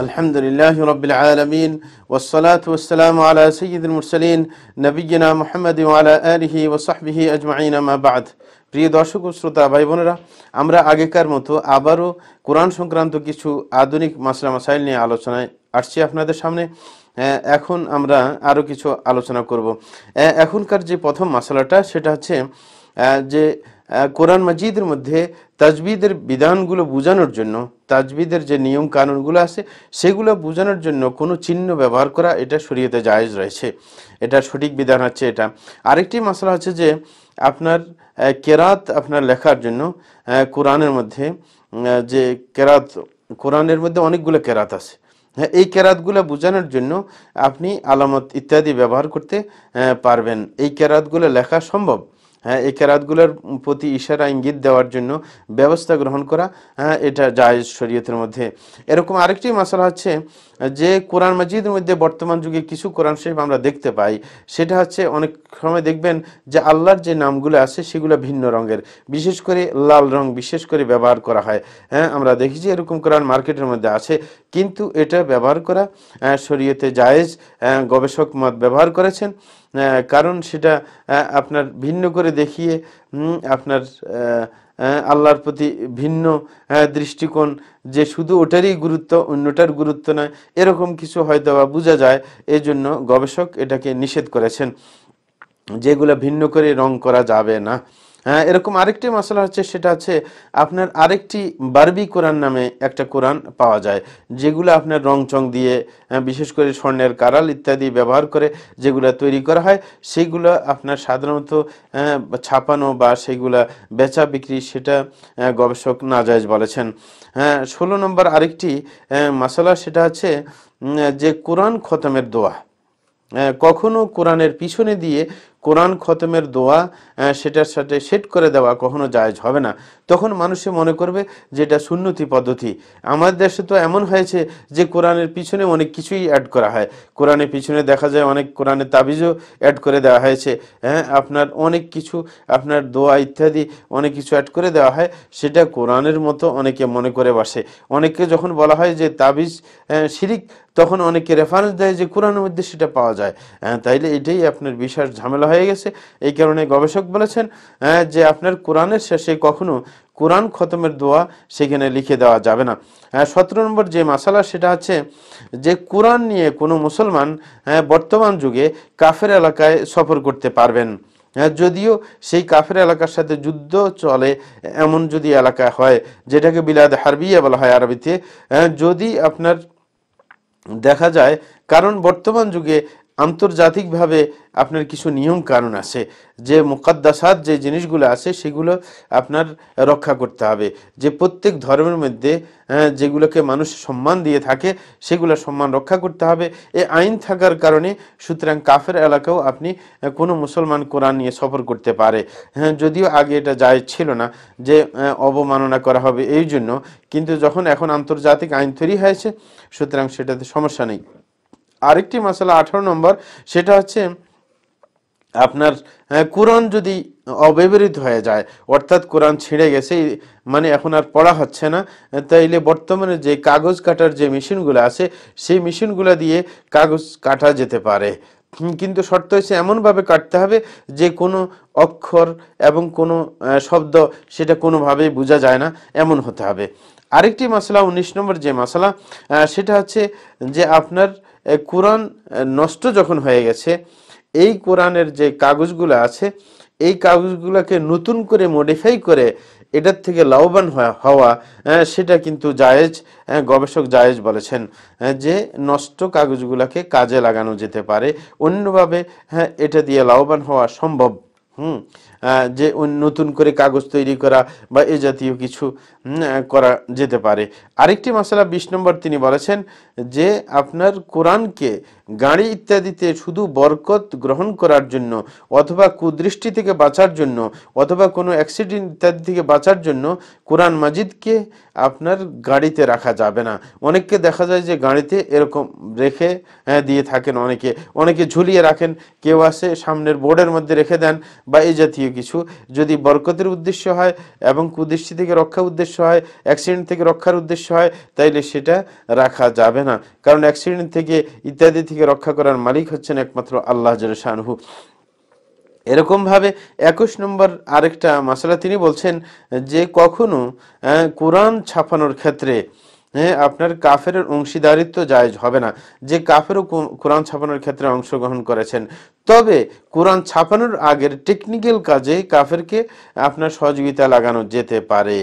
আলহামদুলিল্লাহি রাব্বিল আলামিন ওয়াসসালাতু ওয়াসসালামু আলা সাইয়্যিদিল মুরসালিন নবিয়্যিনা মুহাম্মাদিন ওয়া আলা আলিহি ওয়া সাহবিহি আজমাইন আম্মা বা'দ। প্রিয় দর্শক ও শ্রোতা ভাই বোনেরা, আমরা আগেকার মতো আবারও কোরআন সংক্রান্ত কিছু আধুনিক মাসলা মাসাইল নিয়ে আলোচনায় আসছি আপনাদের সামনে। এখন আমরা আরও কিছু আলোচনা করব। এখনকার যে প্রথম মাসালাটা সেটা হচ্ছে যে কোরআন মাজিদের মধ্যে তাজবিদের বিধানগুলো বোঝানোর জন্য, তাজবিদের যে নিয়ম কানুনগুলো আছে সেগুলো বোঝানোর জন্য কোনো চিহ্ন ব্যবহার করা এটা শরীয়তে জায়েজ রয়েছে, এটা সঠিক বিধান হচ্ছে এটা। আরেকটি মশলা হচ্ছে যে আপনার কেরাত আপনার লেখার জন্য কোরআনের মধ্যে যে কেরাত, কোরআনের মধ্যে অনেকগুলো কেরাত আছে, হ্যাঁ, এই কেরাতগুলো বোঝানোর জন্য আপনি আলামত ইত্যাদি ব্যবহার করতে পারবেন। এই কেরাতগুলো লেখা সম্ভব, হ্যাঁ, এই কেরাতগুলোর প্রতি ইশারা ইঙ্গিত দেওয়ার জন্য ব্যবস্থা গ্রহণ করা, হ্যাঁ, এটা জায়েজ শরীয়তের মধ্যে। এরকম আরেকটি মাসালা হচ্ছে যে কোরআন মাজিদের মধ্যে বর্তমান যুগে কিছু কোরআন শরীফ আমরা দেখতে পাই, সেটা হচ্ছে অনেক সময় দেখবেন যে আল্লাহর যে নামগুলো আছে সেগুলো ভিন্ন রঙের, বিশেষ করে লাল রং বিশেষ করে ব্যবহার করা হয়। হ্যাঁ, আমরা দেখি যে এরকম কোরআন মার্কেটের মধ্যে আছে, কিন্তু এটা ব্যবহার করা শরীয়তে জায়েজ। গবেষক মত ব্যবহার করেছেন, কারণ সেটা আপনার ভিন্ন করে দেখিয়ে আপনার আল্লাহর প্রতি ভিন্ন দৃষ্টিকোণ, যে শুধু ওটারই গুরুত্ব অন্যটার গুরুত্ব নয়, এরকম কিছু হয়তো বা বোঝা যায়। এই জন্য গবেষক এটাকে নিষেধ করেছেন, যেগুলো ভিন্ন করে রং করা যাবে না। হ্যাঁ, এরকম আরেকটি মশলা হচ্ছে সেটা হচ্ছে আপনার আরেকটি বারবি কোরআন নামে একটা কোরআন পাওয়া যায়, যেগুলো আপনার রং চং দিয়ে বিশেষ করে স্বর্ণের কারাল ইত্যাদি ব্যবহার করে যেগুলো তৈরি করা হয়, সেইগুলো আপনার সাধারণত ছাপানো বা সেইগুলা বেচা বিক্রি সেটা গবেষক নাজায়েজ বলেছেন। হ্যাঁ, 16 নম্বর আরেকটি মশলা সেটা হচ্ছে যে কোরআন খতমের দোয়া, কখনো কোরআনের পিছনে দিয়ে কোরআন খতমের দোয়া সেটার সাথে সেট করে দেওয়া কখনো জায়েজ হবে না। তখন মানুষে মনে করবে যে এটা সুন্নতি পদ্ধতি। আমাদের দেশে তো এমন হয়েছে যে কোরআনের পিছনে অনেক কিছুই অ্যাড করা হয়, কোরআনের পিছনে দেখা যায় অনেক কোরআনের তাবিজও অ্যাড করে দেওয়া হয়েছে। হ্যাঁ, আপনার অনেক কিছু আপনার দোয়া ইত্যাদি অনেক কিছু অ্যাড করে দেওয়া হয়, সেটা কোরআনের মতো অনেকে মনে করে বসে। অনেকে যখন বলা হয় যে তাবিজ শিরিক, তখন অনেকে রেফারেন্স দেয় যে কোরআনের মধ্যে সেটা পাওয়া যায়। তাইলে এটাই আপনার বিশাল ঝামেলা হয়ে গেছে। এই কারণে গবেষক বলেছেন যে আপনার কোরআনের শেষে কখনো কোরআন খতমের দোয়া সেখানে লিখে দেওয়া যাবে না। 17 নম্বর যে মাসালা সেটা হচ্ছে যে কোরআন নিয়ে কোনো মুসলমান বর্তমান যুগে কাফের এলাকায় সফর করতে পারবেন, যদিও সেই কাফের এলাকার সাথে যুদ্ধ চলে এমন যদি এলাকা হয়, যেটাকে বিলাদ হারবিয়া বলা হয় আরবিতে, যদি আপনার দেখা যায়, কারণ বর্তমান যুগে আন্তর্জাতিকভাবে আপনার কিছু নিয়ম কানুন আছে, যে মুকাদ্দাসাত যে জিনিসগুলো আছে সেগুলো আপনার রক্ষা করতে হবে, যে প্রত্যেক ধর্মের মধ্যে যেগুলোকে মানুষ সম্মান দিয়ে থাকে সেগুলো সম্মান রক্ষা করতে হবে। এই আইন থাকার কারণে সুতরাং কাফের এলাকাও আপনি কোনো মুসলমান কোরআন নিয়ে সফর করতে পারে। হ্যাঁ, যদিও আগে এটা জায়েজ ছিল না, যে অবমাননা করা হবে এই জন্য, কিন্তু যখন এখন আন্তর্জাতিক আইন তৈরি হয়েছে সুতরাং সেটাতে সমস্যা নেই। আরেকটি মশলা 18 নম্বর সেটা হচ্ছে আপনার কোরআন যদি অব্যবহৃত হয়ে যায়, অর্থাৎ কোরআন ছিঁড়ে গেছে, মানে এখন আর পড়া হচ্ছে না, তাইলে বর্তমানে যে কাগজ কাটার যে মেশিনগুলো আছে সেই মেশিনগুলো দিয়ে কাগজ কাটা যেতে পারে, কিন্তু শর্ত হচ্ছে এমনভাবে কাটতে হবে যে কোনো অক্ষর এবং কোনো শব্দ সেটা কোনোভাবেই বোঝা যায় না, এমন হতে হবে। আরেকটি মশলা 19 নম্বর যে মশলা সেটা হচ্ছে যে আপনার কোরআন নষ্ট যখন হয়ে গেছে, এই কোরআনের যে কাগজগুলো আছে এই কাগজগুলোকে নতুন করে মডিফাই করে এটার থেকে লাভবান হওয়া সেটা কিন্তু জায়েজ। গবেষক জায়েজ বলেছেন যে নষ্ট কাগজগুলোকে কাজে লাগানো যেতে পারে, অন্যভাবে এটা দিয়ে লাভবান হওয়া সম্ভব। যে নতুন করে কাগজ তৈরি করা বা এ জাতীয় কিছু করা যেতে পারে। আরেকটি মশলা 20 নম্বর তিনি বলেছেন যে আপনার কোরআনকে গাড়ি ইত্যাদিতে শুধু বরকত গ্রহণ করার জন্য অথবা কুদৃষ্টি থেকে বাঁচার জন্য অথবা কোনো অ্যাক্সিডেন্ট ইত্যাদি থেকে বাঁচার জন্য কোরআন মাজিদকে আপনার গাড়িতে রাখা যাবে না। অনেককে দেখা যায় যে গাড়িতে এরকম রেখে দিয়ে থাকেন, অনেকে ঝুলিয়ে রাখেন, কেউ আসে সামনের বোর্ডের মধ্যে রেখে দেন বা এই জাতীয় কিছু যদি বরকতের উদ্দেশ্য হয় এবং কুদৃষ্টি থেকে রক্ষার উদ্দেশ্য হয়, অ্যাক্সিডেন্ট থেকে রক্ষার উদ্দেশ্য হয়, তাইলে সেটা রাখা যাবে না। কারণ অ্যাক্সিডেন্ট থেকে ইত্যাদি থেকে রক্ষা করার মালিক হচ্ছেন একমাত্র আল্লাহ জাল্লা শানহু। এরকম ভাবে 21 নম্বর আরেকটা মাসালা তিনি বলছেন যে কখনো কোরআন ছাপানোর ক্ষেত্রে আপনার কাফের অংশীদারিত্ব জায়েজ হবে না। যে কাফেরও কোরআন ছাপানোর ক্ষেত্রে অংশগ্রহণ করেছেন, তবে কোরআন ছাপানোর আগের টেকনিক্যাল কাজে কাফেরকে আপনার সহযোগিতা লাগানো যেতে পারে,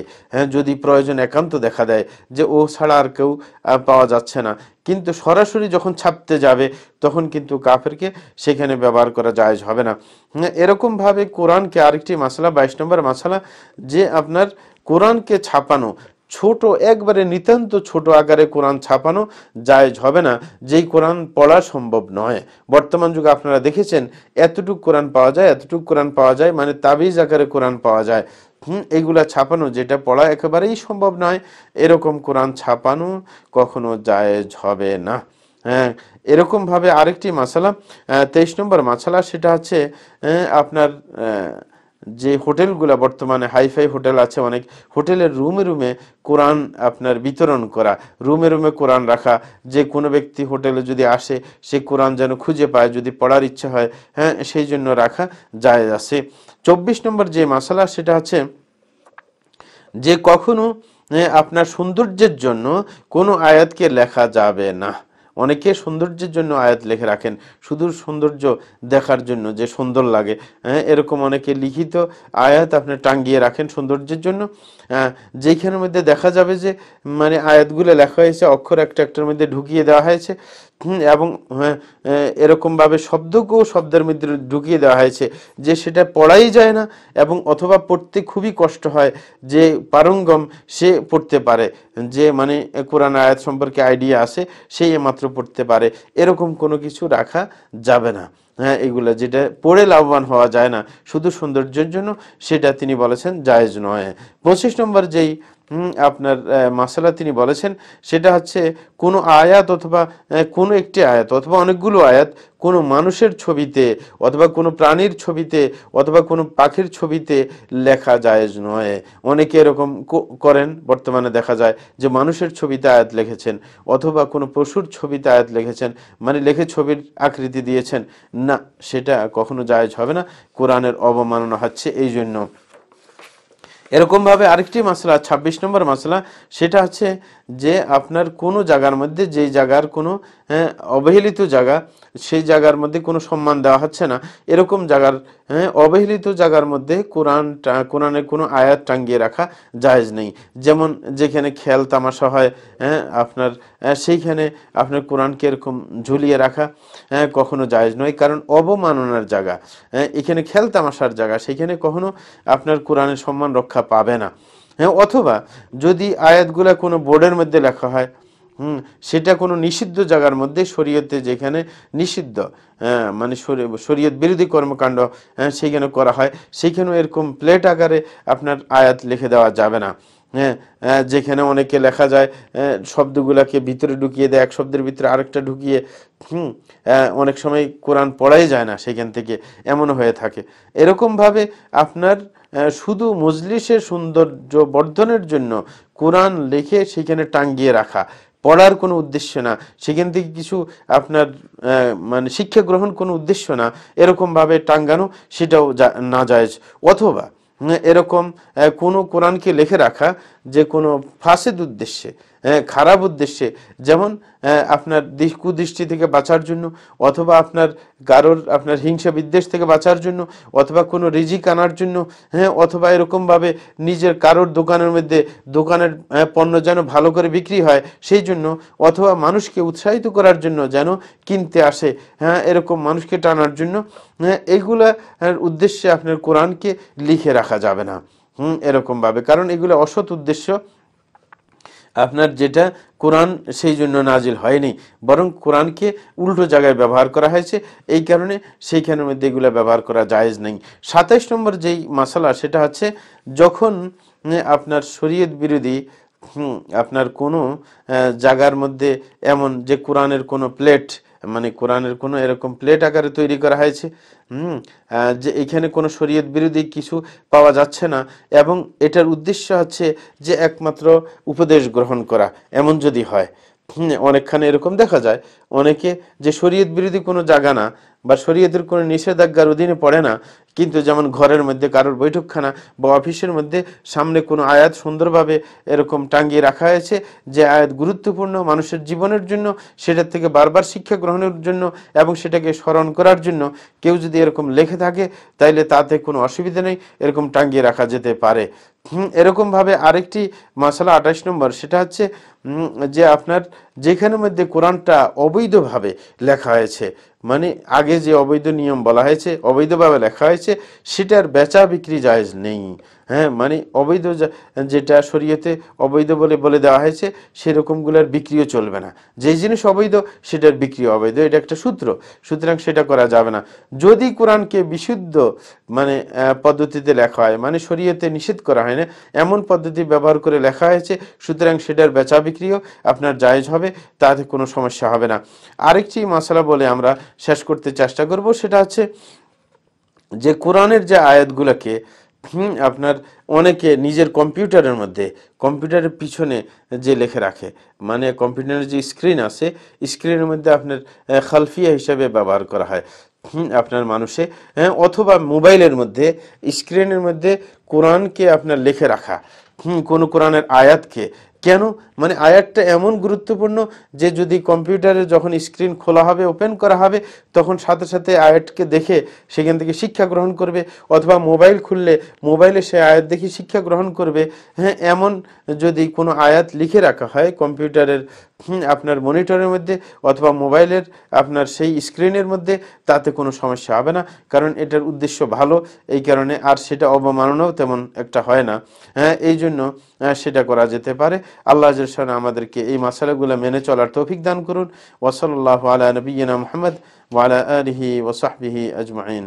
যদি প্রয়োজন একান্ত দেখা দেয় যে ও ছাড়া আর কেউ পাওয়া যাচ্ছে না। কিন্তু সরাসরি যখন ছাপতে যাবে তখন কিন্তু কাফেরকে সেখানে ব্যবহার করা জায়েজ হবে না। এরকম ভাবে কোরআনকে আরেকটি মাসালা 22 নম্বর মাসালা, যে আপনার কোরআনকে ছাপানো ছোট, একবারে নিতান্ত ছোট আকারে কোরআন ছাপানো জায়েজ হবে না, যেই কোরআন পড়া সম্ভব নয়। বর্তমান যুগে আপনারা দেখেছেন এতটুকু কোরআন পাওয়া যায়, এতটুকু কোরআন পাওয়া যায়, মানে তাবিজ আকারে কোরআন পাওয়া যায়। এগুলা ছাপানো, যেটা পড়া একেবারেই সম্ভব নয়, এরকম কোরআন ছাপানো কখনো জায়েজ হবে না। হ্যাঁ, এরকম ভাবে আরেকটি মাসালা 23 নম্বর মাসালা, সেটা হচ্ছে আপনার যে হোটেলগুলা বর্তমানে হাইফাই হোটেল আছে, অনেক হোটেলের রুমে রুমে কোরআন আপনার বিতরণ করা, রুমে রুমে কোরআন রাখা, যে কোনো ব্যক্তি হোটেলে যদি আসে সে কোরআন যেন খুঁজে পায়, যদি পড়ার ইচ্ছা হয়, সেই জন্য রাখা জায়েজ আছে। 24 নম্বর যে মাসালা, সেটা হচ্ছে যে কখনো আপনার সৌন্দর্যের জন্য কোনো আয়াতকে লেখা যাবে না। অনেকে সৌন্দর্যের জন্য আয়াত লিখে রাখেন, শুধু সৌন্দর্য দেখার জন্য, যে সুন্দর লাগে, এরকম অনেকে লিখিত আয়াত আপনি টাঙ্গিয়ে রাখেন সৌন্দর্যের জন্য, যেখানের মধ্যে দেখা যাবে যে মানে আয়াতগুলো লেখা হয়েছে অক্ষর একটা একটার মধ্যে ঢুকিয়ে দেওয়া হয়েছে, এবং এরকম ভাবে শব্দকেও শব্দের মধ্যে ঢুকিয়ে দেওয়া হয়েছে যে সেটা পড়াই যায় না, এবং অথবা পড়তে খুবই কষ্ট হয়, যে পারঙ্গম সে পড়তে পারে, যে মানে কোরআন আয়াত সম্পর্কে আইডিয়া আছে সেই মাত্র পড়তে পারে, এরকম কোনো কিছু রাখা যাবে না। এগুলা যেটা পড়ে লাভবান হওয়া যায় না, শুধু সৌন্দর্যের জন্য, সেটা তিনি বলেছেন জায়েজ নয়। 25 নম্বর যেই আপনার মাসালা তিনি বলেছেন, সেটা হচ্ছে কোনো আয়াত অথবা কোনো একটি আয়াত অথবা অনেকগুলো আয়াত কোনো মানুষের ছবিতে অথবা কোনো প্রাণীর ছবিতে অথবা কোনো পাখির ছবিতে লেখা জায়েজ নয়। অনেকে এরকম করেন, বর্তমানে দেখা যায় যে মানুষের ছবিতে আয়াত লিখেছেন অথবা কোনো পশুর ছবিতে আয়াত লিখেছেন, মানে লিখে ছবির আকৃতি দিয়েছেন। না, সেটা কখনো জায়েজ হবে না, কোরআনের অবমাননা হচ্ছে এই জন্য। এরকম ভাবে আরেকটি মাসলা 26 নম্বর মাসলা, সেটা হচ্ছে যে আপনার কোনো জায়গার মধ্যে, যেই জায়গার কোনো অবহেলিত জায়গা, সেই জায়গার মধ্যে কোনো সম্মান দেওয়া হচ্ছে না, এরকম জায়গার অবহেলিত জায়গার মধ্যে কোরআনের কোনো আয়াত টাঙ্গিয়ে রাখা জায়েজ নেই। যেমন যেখানে খেল তামাশা হয়, আপনার সেইখানে আপনার কোরআনকে এরকম ঝুলিয়ে রাখা কখনো জায়েজ নয়, কারণ অবমাননার জায়গা, এখানে খেল তামাশার জায়গা, সেখানে কখনো আপনার কোরআনের সম্মান রক্ষা পাবে না। অথবা যদি আয়াতগুলা কোনো বোর্ডের মধ্যে লেখা হয়, সেটা কোনো নিষিদ্ধ জায়গার মধ্যে, শরীয়তে যেখানে নিষিদ্ধ, মানে শরীয়ত বিরোধী কর্মকাণ্ড সেখানে করা হয়, সেখানেও এরকম প্লেট আকারে আপনার আয়াত লিখে দেওয়া যাবে না। যেখানে অনেকে লেখা যায় শব্দগুলাকে ভিতরে ঢুকিয়ে দেয়, এক শব্দের ভিতরে আরেকটা ঢুকিয়ে, অনেক সময় কোরআন পড়াই যায় না সেখান থেকে, এমনও হয়ে থাকে। এরকম ভাবে আপনার শুধু মজলিসের সৌন্দর্য বর্ধনের জন্য কোরআন লিখে সেখানে টাঙ্গিয়ে রাখা, পড়ার কোনো উদ্দেশ্য না, সেখান থেকে কিছু আপনার মানে শিক্ষা গ্রহণ কোনো উদ্দেশ্য না, এরকম ভাবে টাঙ্গানো সেটাও না জায়েজ। অথবা এরকম কোনো কোরআনকে লিখে রাখা যে কোনো ফাসেদ উদ্দেশ্যে, খারাপ উদ্দেশ্যে, যেমন আপনার কুদৃষ্টি থেকে বাঁচার জন্য, অথবা আপনার কারোর আপনার হিংসা বিদ্বেষ থেকে বাঁচার জন্য, অথবা কোনো রিজিক আনার জন্য, অথবা এরকমভাবে নিজের কারোর দোকানের মধ্যে দোকানের পণ্য যেন ভালো করে বিক্রি হয় সেই জন্য, অথবা মানুষকে উৎসাহিত করার জন্য যেন কিনতে আসে, এরকম মানুষকে টানার জন্য, এইগুলা উদ্দেশ্যে আপনার কোরআনকে লিখে রাখা যাবে না এরকম ভাবে, কারণ এগুলো অসৎ উদ্দেশ্য, আপনার যেটা কোরআন সেই জন্য নাজিল হয়নি, বরং কোরআনকে উল্টো জায়গায় ব্যবহার করা হয়েছে, এই কারণে সেইখানের মধ্যে এগুলো ব্যবহার করা জায়েজ নেই। 27 নম্বর যেই মাসালা, সেটা হচ্ছে যখন আপনার শরীয়ত বিরোধী আপনার কোনো জায়গার মধ্যে এমন যে কোরআনের কোনো প্লেট মানে কোরআনের কোনো এরকম প্লেট আকারে তৈরি করা হয়েছে যে এখানে কোনো শরীয়ত বিরোধী কিছু পাওয়া যাচ্ছে না, এবং এটার উদ্দেশ্য হচ্ছে যে একমাত্র উপদেশ গ্রহণ করা, এমন যদি হয়। অনেকখানে এরকম দেখা যায় অনেকে যে শরীয়ত বিরোধী কোনো জায়গা না বা শরীয়তের কোনো নিষেধাজ্ঞার অধীনে পড়ে না, কিন্তু যেমন ঘরের মধ্যে কারোর বৈঠকখানা বা অফিসের মধ্যে সামনে কোনো আয়াত সুন্দরভাবে এরকম টাঙ্গিয়ে রাখা হয়েছে যে আয়াত গুরুত্বপূর্ণ মানুষের জীবনের জন্য, সেটার থেকে বারবার শিক্ষা গ্রহণের জন্য এবং সেটাকে স্মরণ করার জন্য কেউ যদি এরকম লেখে থাকে তাইলে তাতে কোনো অসুবিধা নেই, এরকম টাঙ্গিয়ে রাখা যেতে পারে। এরকমভাবে আরেকটি মাসালা 28 নম্বর, সেটা হচ্ছে যে আপনার যেখানের মধ্যে কোরআনটা অবৈধভাবে লেখা হয়েছে, মানে আগে যে অবৈধ নিয়ম বলা হয়েছে অবৈধভাবে লেখা হয়েছে, সেটার বেচা বিক্রি জায়েজ নেই। হ্যাঁ, মানে অবৈধ যেটা শরীয়তে অবৈধ বলে বলে দেওয়া হয়েছে সেরকমগুলোর বিক্রিও চলবে না। যেই জিনিস অবৈধ সেটার বিক্রি অবৈধ, এটা একটা সূত্র, সুতরাং সেটা করা যাবে না। যদি কোরআনকে বিশুদ্ধ মানে পদ্ধতিতে লেখা হয়, মানে শরীয়তে নিষেধ করা হয় না এমন পদ্ধতি ব্যবহার করে লেখা হয়েছে, সুতরাং সেটার বেচা বিক্রিও আপনার জায়েজ হবে, তাতে কোনো সমস্যা হবে না। আরেকটি মশলা বলে আমরা শেষ করতে চেষ্টা করব, সেটা হচ্ছে যে কোরআনের যে আয়াতগুলোকে আপনার অনেকে নিজের কম্পিউটারের মধ্যে, কম্পিউটারের পিছনে যে লিখে রাখে, মানে কম্পিউটারের যে স্ক্রিন আছে স্ক্রিনের মধ্যে আপনার খালফিয়া হিসাবে ব্যবহার করা হয় আপনার মানুষে, অথবা মোবাইলের মধ্যে স্ক্রিনের মধ্যে কোরআনকে আপনার লিখে রাখা, কোনো কোরআনের আয়াতকে। কেন? মানে আয়াতটা এমন গুরুত্বপূর্ণ যে যদি কম্পিউটারে যখন স্ক্রিন খোলা হবে, ওপেন করা হবে, তখন সাথে সাথে আয়াতকে দেখে সেখান থেকে শিক্ষা গ্রহণ করবে, অথবা মোবাইল খুললে মোবাইলে সে আয়াত দেখে শিক্ষা গ্রহণ করবে। হ্যাঁ, এমন যদি কোনো আয়াত লিখে রাখা হয় কম্পিউটারের আপনার মনিটরের মধ্যে অথবা মোবাইলের আপনার সেই স্ক্রিনের মধ্যে, তাতে কোনো সমস্যা হবে না, কারণ এটার উদ্দেশ্য ভালো, এই কারণে আর সেটা অবমাননাও তেমন একটা হয় না। হ্যাঁ, এই জন্য সেটা করা যেতে পারে। আল্লাহ জাল্লাহু আমাদেরকে এই মাসালাগুলো মেনে চলার তৌফিক দান করুন। ওয়া সাল্লাল্লাহু আলা নবিয়িনা মুহাম্মদ ওয়া আলা আলিহি ওয়া সাহবিহি আজমাইন।